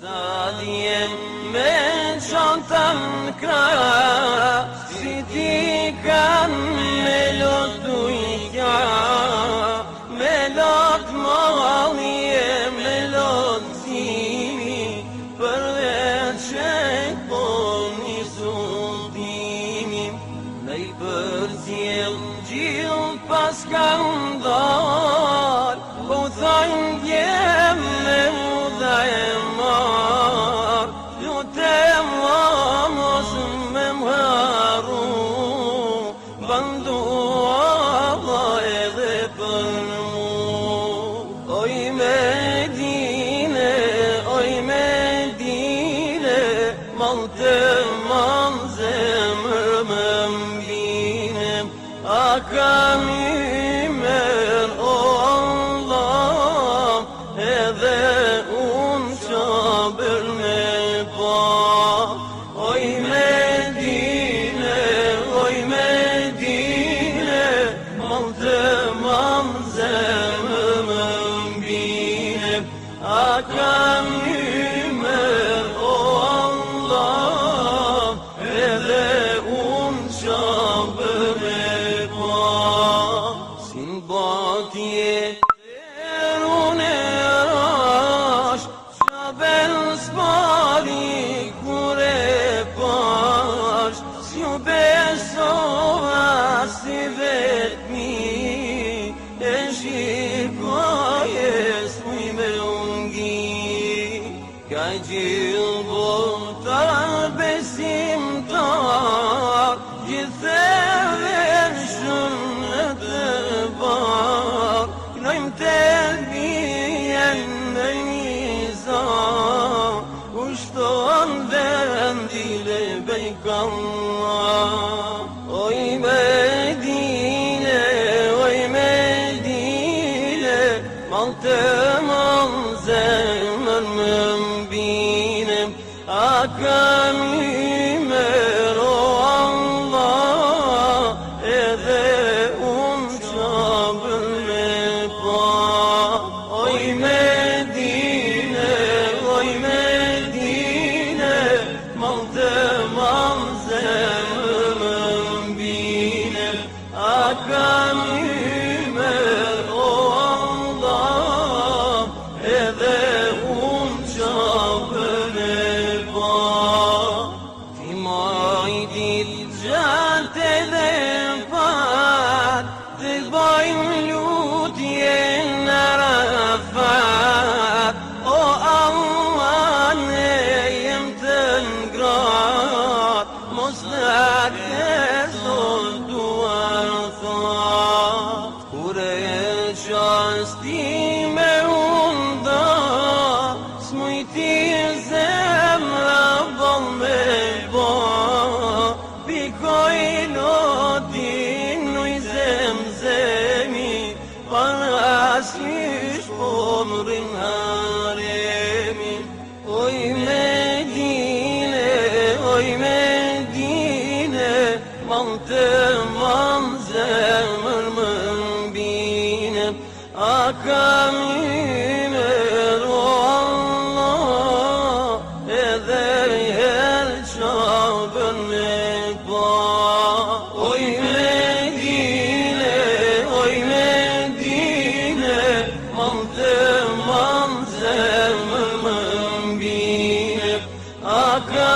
Stadien me çantam në krah, si ti kanë me lotu i kja, me lot malje, me lot zimi, përveç e po një sultimi, me i përcjell gjil pas kanë dal, po thajnë djem me muda e mar, lutem mos me mharu, bandu Allah edhe për mu. Oj Medine, mal të mal zemër më mbine, a kam i mer o Allah, edhe unë qabër me pa. Oj Medine, mal të mal zemër më mbine, a kam i mer o Allah, edhe unë qabër me pa. Sin batje terun e rash, qabel s'pari kur e pash, si u besova si vetmi, e shikoje s'muj me ungi, ka gjil botar besimtar, gjithëve në shumë të bar, knojmë të bijen në njëza, ushton vendile bejkallah. Oj Medine, mal të mal zemër më mbine, a kam i mer o Allah, edhe unë qabër me pa. Oj Medine, mal të mal zemër më mbine, a kam i mer o Allah, edhe unë qabër me pa. Ti majtit gjatë edhe pat, të bajmë lutje në Arafat, o Allah ne jem të ngrat, mos në keso duar that, kur e qasti me unda, s'muj ti zemra bal me ba, pikoj lotin nuj zemzemi, paraslish pomrin haremi. Oj Medine, mal të mal zemër më mbine, a kam i mer o Allah, edhe herë qabër me pa. Oj Medine, mal të mal zemër më mbine, a kam